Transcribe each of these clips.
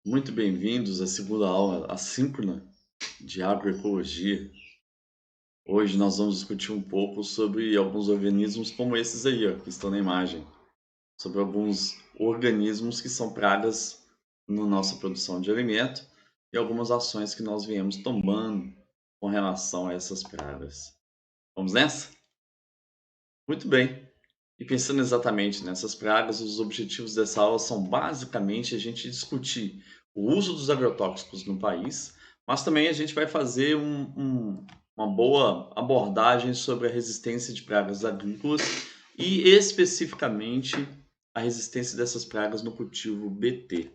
Muito bem-vindos à segunda aula assíncrona de agroecologia. Hoje nós vamos discutir um pouco sobre alguns organismos como esses aí, ó, que estão na imagem. Sobre alguns organismos que são pragas na nossa produção de alimento e algumas ações que nós viemos tomando com relação a essas pragas. Vamos nessa? Muito bem. E pensando exatamente nessas pragas, os objetivos dessa aula são basicamente a gente discutir o uso dos agrotóxicos no país, mas também a gente vai fazer uma boa abordagem sobre a resistência de pragas agrícolas e especificamente a resistência dessas pragas no cultivo BT.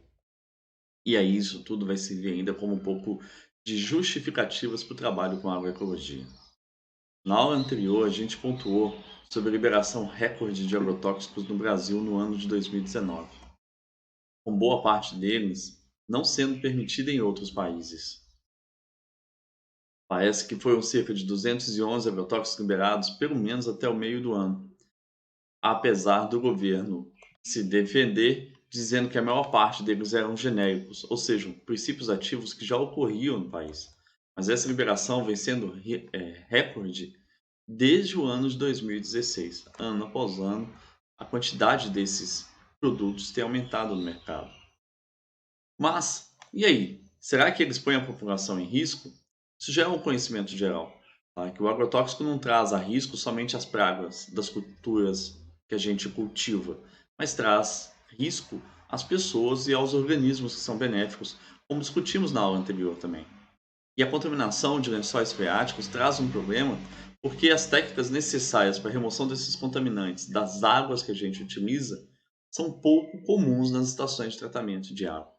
E aí isso tudo vai servir ainda como um pouco de justificativas para o trabalho com a agroecologia. Na aula anterior, a gente pontuou sobre a liberação recorde de agrotóxicos no Brasil no ano de 2019, com boa parte deles não sendo permitida em outros países. Parece que foram cerca de 211 agrotóxicos liberados pelo menos até o meio do ano, apesar do governo se defender dizendo que a maior parte deles eram genéricos, ou seja, princípios ativos que já ocorriam no país. Mas essa liberação vem sendo recorde desde o ano de 2016. Ano após ano, a quantidade desses produtos tem aumentado no mercado. Mas, e aí? Será que eles põem a população em risco? Isso já é um conhecimento geral, tá? Que o agrotóxico não traz a risco somente as pragas das culturas que a gente cultiva, mas traz risco às pessoas e aos organismos que são benéficos, como discutimos na aula anterior também. E a contaminação de lençóis freáticos traz um problema porque as técnicas necessárias para a remoção desses contaminantes das águas que a gente utiliza são pouco comuns nas estações de tratamento de água.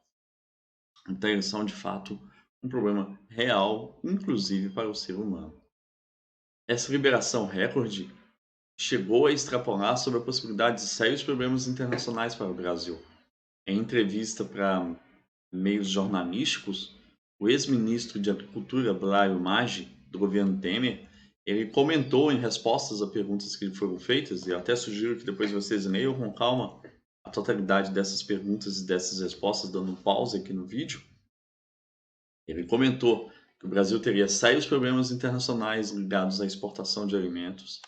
Então, eles são de fato um problema real, inclusive para o ser humano. Essa liberação recorde chegou a extrapolar sobre a possibilidade de sérios problemas internacionais para o Brasil. Em entrevista para meios jornalísticos, o ex-ministro de Agricultura, Blairo Maggi, do governo Temer, ele comentou em respostas a perguntas que lhe foram feitas, e eu até sugiro que depois vocês leiam com calma a totalidade dessas perguntas e dessas respostas, dando um pause aqui no vídeo. Ele comentou que o Brasil teria sérios problemas internacionais ligados à exportação de alimentos,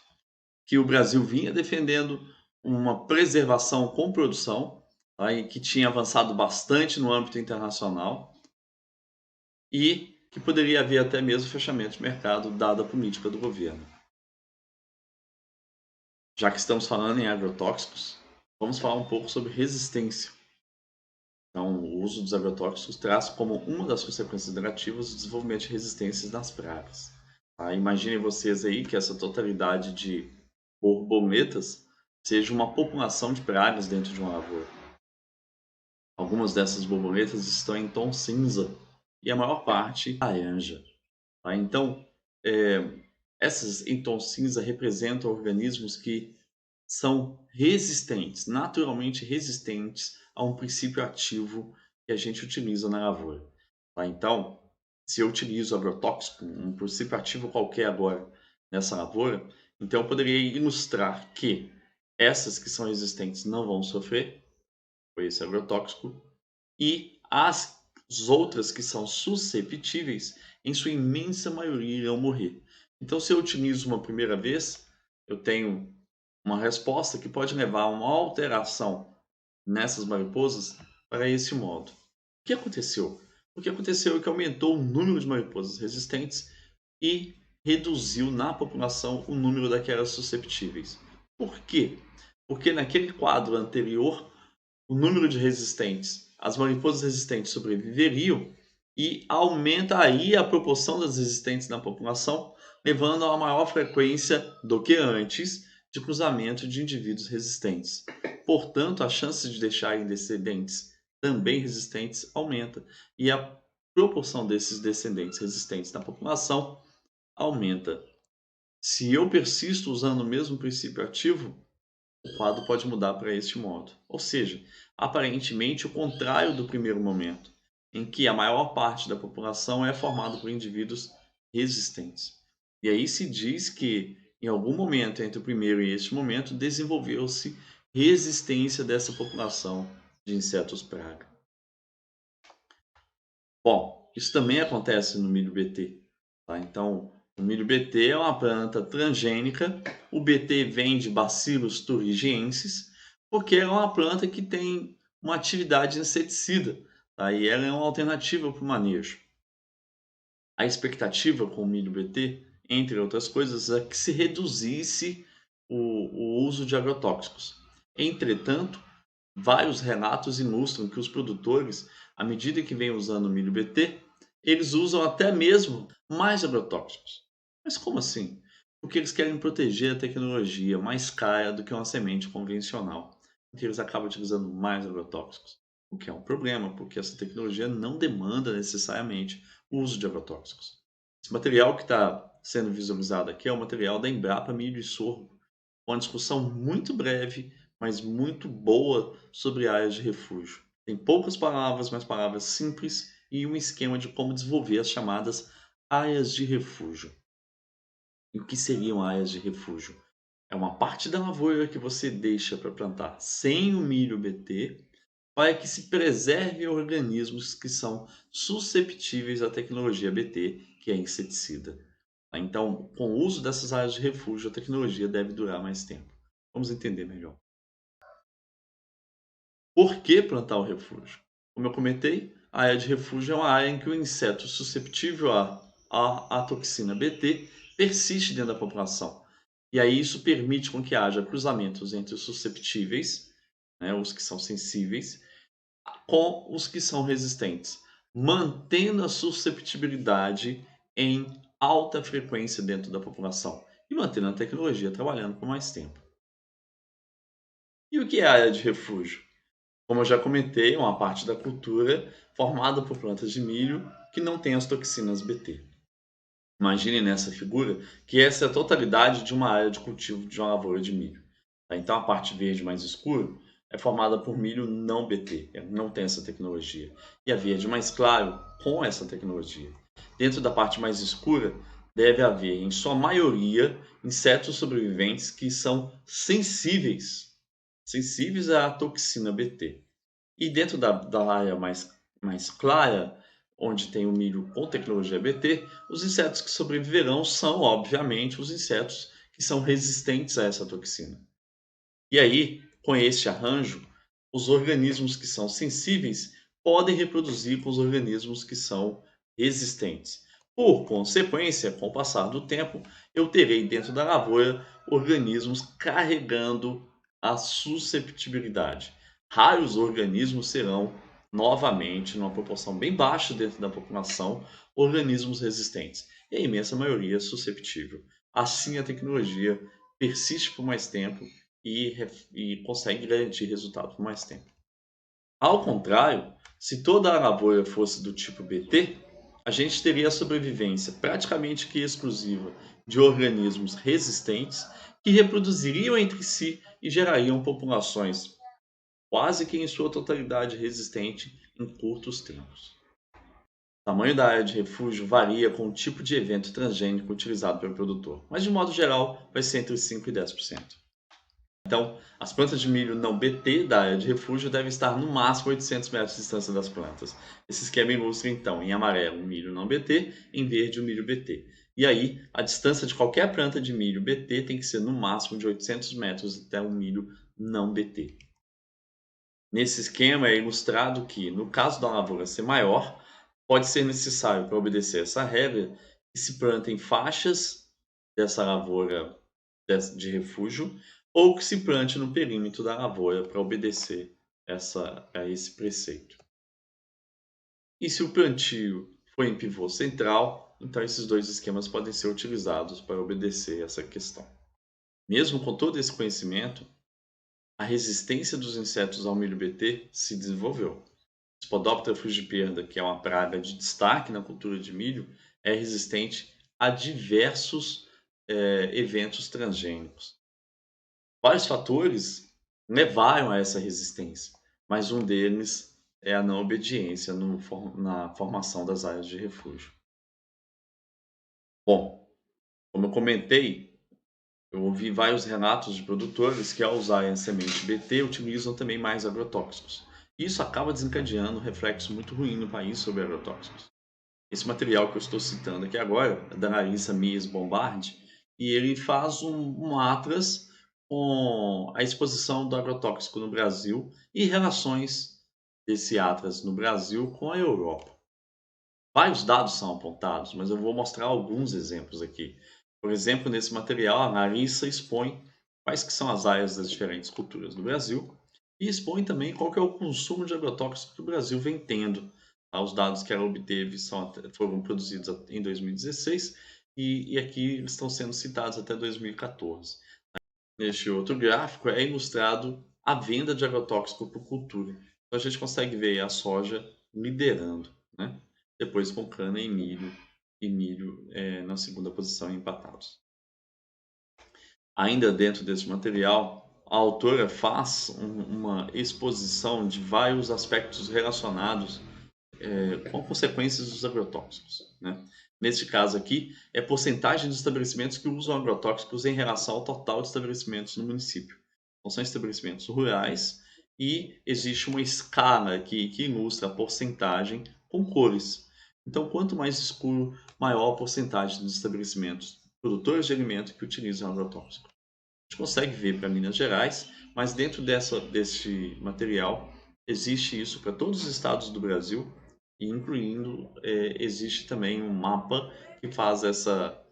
que o Brasil vinha defendendo uma preservação com produção, tá, e que tinha avançado bastante no âmbito internacional, e que poderia haver até mesmo fechamento de mercado, dada a política do governo. Já que estamos falando em agrotóxicos, vamos falar um pouco sobre resistência. Então, o uso dos agrotóxicos traz como uma das consequências negativas o desenvolvimento de resistências nas pragas. Tá? Imaginem vocês aí que essa totalidade de borboletas seja uma população de pragas dentro de uma lavoura. Algumas dessas borboletas estão em tom cinza e a maior parte laranja. Tá? Então, essas em tom cinza representam organismos que são resistentes, naturalmente resistentes a um princípio ativo que a gente utiliza na lavoura. Tá? Então, se eu utilizo agrotóxico, um princípio ativo qualquer agora nessa lavoura, então eu poderia ilustrar que essas que são resistentes não vão sofrer com esse agrotóxico e as outras que são susceptíveis, em sua imensa maioria, irão morrer. Então, se eu utilizo uma primeira vez, eu tenho uma resposta que pode levar a uma alteração nessas mariposas para esse modo. O que aconteceu? O que aconteceu é que aumentou o número de mariposas resistentes e reduziu na população o número daquelas susceptíveis. Por quê? Porque naquele quadro anterior, o número de resistentes, as mariposas resistentes sobreviveriam e aumenta aí a proporção das resistentes na população, levando a uma maior frequência do que antes de cruzamento de indivíduos resistentes. Portanto, a chance de deixarem descendentes também resistentes aumenta e a proporção desses descendentes resistentes na população aumenta. Se eu persisto usando o mesmo princípio ativo, o quadro pode mudar para este modo. Ou seja, aparentemente o contrário do primeiro momento, em que a maior parte da população é formada por indivíduos resistentes. E aí se diz que, em algum momento entre o primeiro e este momento, desenvolveu-se resistência dessa população de insetos praga. Bom, isso também acontece no milho BT. Tá? Então, o milho BT é uma planta transgênica. O BT vem de Bacillus thuringiensis, porque é uma planta que tem uma atividade inseticida. Tá? E ela é uma alternativa para o manejo. A expectativa com o milho BT, entre outras coisas, é que se reduzisse o uso de agrotóxicos. Entretanto, vários relatos ilustram que os produtores, à medida que vêm usando o milho BT, eles usam até mesmo mais agrotóxicos. Mas como assim? Porque eles querem proteger a tecnologia mais cara do que uma semente convencional. Então eles acabam utilizando mais agrotóxicos. O que é um problema, porque essa tecnologia não demanda necessariamente o uso de agrotóxicos. Esse material que está sendo visualizado aqui é o material da Embrapa Milho e Sorgo, uma discussão muito breve, mas muito boa sobre áreas de refúgio. Tem poucas palavras, mas palavras simples e um esquema de como desenvolver as chamadas áreas de refúgio. E o que seriam áreas de refúgio? É uma parte da lavoura que você deixa para plantar sem o milho BT, para que se preserve organismos que são susceptíveis à tecnologia BT, que é inseticida. Então, com o uso dessas áreas de refúgio, a tecnologia deve durar mais tempo. Vamos entender melhor. Por que plantar o refúgio? Como eu comentei, a área de refúgio é uma área em que o inseto susceptível à toxina BT persiste dentro da população. E aí isso permite com que haja cruzamentos entre os susceptíveis, né, os que são sensíveis, com os que são resistentes, mantendo a susceptibilidade em alta frequência dentro da população e mantendo a tecnologia trabalhando por mais tempo. E o que é a área de refúgio? Como eu já comentei, é uma parte da cultura formada por plantas de milho que não tem as toxinas Bt. Imagine nessa figura que essa é a totalidade de uma área de cultivo de uma lavoura de milho. Tá? Então a parte verde mais escura é formada por milho não Bt, não tem essa tecnologia. E a verde mais claro com essa tecnologia. Dentro da parte mais escura deve haver, em sua maioria, insetos sobreviventes que são sensíveis à toxina Bt. E dentro da área mais clara, onde tem o milho com tecnologia Bt, os insetos que sobreviverão são, obviamente, os insetos que são resistentes a essa toxina. E aí, com este arranjo, os organismos que são sensíveis podem reproduzir com os organismos que são resistentes. Por consequência, com o passar do tempo, eu terei dentro da lavoura organismos carregando a susceptibilidade. Raros organismos serão, novamente, numa proporção bem baixa dentro da população, organismos resistentes. E a imensa maioria é susceptível. Assim, a tecnologia persiste por mais tempo e consegue garantir resultado por mais tempo. Ao contrário, se toda a lavoura fosse do tipo Bt, a gente teria a sobrevivência praticamente que exclusiva de organismos resistentes que reproduziriam entre si e gerariam populações quase que em sua totalidade resistente em curtos tempos. O tamanho da área de refúgio varia com o tipo de evento transgênico utilizado pelo produtor, mas de modo geral vai ser entre 5 e 10%. Então, as plantas de milho não Bt da área de refúgio devem estar no máximo 800 metros de distância das plantas. Esse esquema ilustra, então, em amarelo o milho não Bt, em verde o milho Bt. E aí, a distância de qualquer planta de milho Bt tem que ser no máximo de 800 metros até o milho não Bt. Nesse esquema é ilustrado que, no caso da lavoura ser maior, pode ser necessário, para obedecer essa regra, que se plantem faixas dessa lavoura de refúgio ou que se plante no perímetro da lavoura para obedecer a esse preceito. E se o plantio for em pivô central, então esses dois esquemas podem ser utilizados para obedecer essa questão. Mesmo com todo esse conhecimento, a resistência dos insetos ao milho Bt se desenvolveu. Spodoptera frugiperda, que é uma praga de destaque na cultura de milho, é resistente a diversos eventos transgênicos. Vários fatores levaram a essa resistência, mas um deles é a não obediência na formação das áreas de refúgio. Bom, como eu comentei, eu ouvi vários relatos de produtores que, ao usarem a semente BT, utilizam também mais agrotóxicos. Isso acaba desencadeando um reflexo muito ruim no país sobre agrotóxicos. Esse material que eu estou citando aqui agora é da Larissa Mies Bombard, e ele faz um atlas com a exposição do agrotóxico no Brasil e relações desse atlas no Brasil com a Europa. Vários dados são apontados, mas eu vou mostrar alguns exemplos aqui. Por exemplo, nesse material, a Larissa expõe quais que são as áreas das diferentes culturas do Brasil e expõe também qual que é o consumo de agrotóxicos que o Brasil vem tendo. Tá? Os dados que ela obteve foram produzidos em 2016 e aqui eles estão sendo citados até 2014. Neste outro gráfico é ilustrado a venda de agrotóxico por cultura. Então a gente consegue ver a soja liderando, né? Depois com cana e milho na segunda posição empatados. Ainda dentro desse material, a autora faz uma exposição de vários aspectos relacionados com consequências dos agrotóxicos, né? Neste caso aqui, é porcentagem de estabelecimentos que usam agrotóxicos em relação ao total de estabelecimentos no município. Então, são estabelecimentos rurais e existe uma escala aqui que ilustra a porcentagem com cores. Então, quanto mais escuro, maior a porcentagem dos estabelecimentos produtores de alimento que utilizam agrotóxicos. A gente consegue ver para Minas Gerais, mas dentro deste material existe isso para todos os estados do Brasil, e incluindo, existe também um mapa que faz essa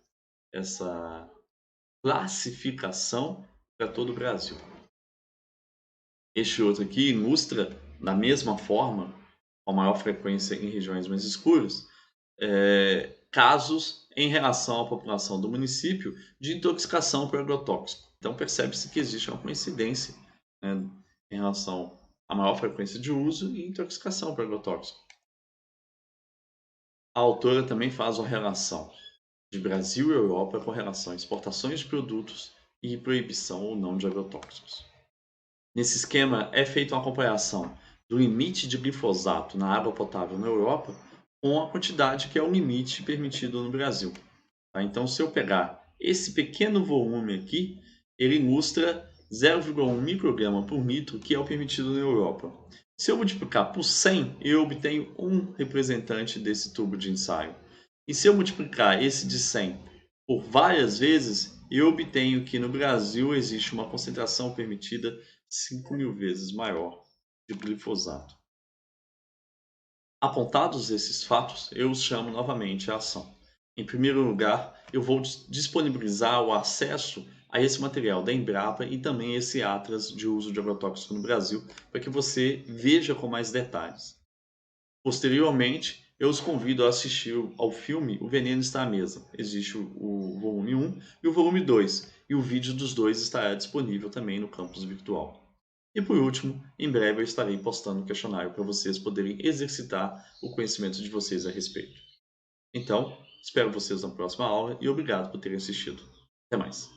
classificação para todo o Brasil. Este outro aqui ilustra, da mesma forma, com maior frequência em regiões mais escuras, casos em relação à população do município de intoxicação por agrotóxico. Então percebe-se que existe uma coincidência, né, em relação à maior frequência de uso e intoxicação por agrotóxico. A autora também faz uma relação de Brasil e Europa com relação a exportações de produtos e proibição ou não de agrotóxicos. Nesse esquema é feita uma comparação do limite de glifosato na água potável na Europa com a quantidade que é o limite permitido no Brasil. Tá? Então, se eu pegar esse pequeno volume aqui, ele ilustra 0,1 micrograma por litro, que é o permitido na Europa. Se eu multiplicar por 100, eu obtenho um representante desse tubo de ensaio. E se eu multiplicar esse de 100 por várias vezes, eu obtenho que no Brasil existe uma concentração permitida 5.000 vezes maior de glifosato. Apontados esses fatos, eu os chamo novamente à ação. Em primeiro lugar, eu vou disponibilizar o acesso a esse material da Embrapa e também esse atlas de uso de agrotóxico no Brasil, para que você veja com mais detalhes. Posteriormente, eu os convido a assistir ao filme O Veneno Está à Mesa. Existe o volume 1 e o volume 2, e o vídeo dos dois estará disponível também no campus virtual. E por último, em breve eu estarei postando um questionário para vocês poderem exercitar o conhecimento de vocês a respeito. Então, espero vocês na próxima aula e obrigado por terem assistido. Até mais!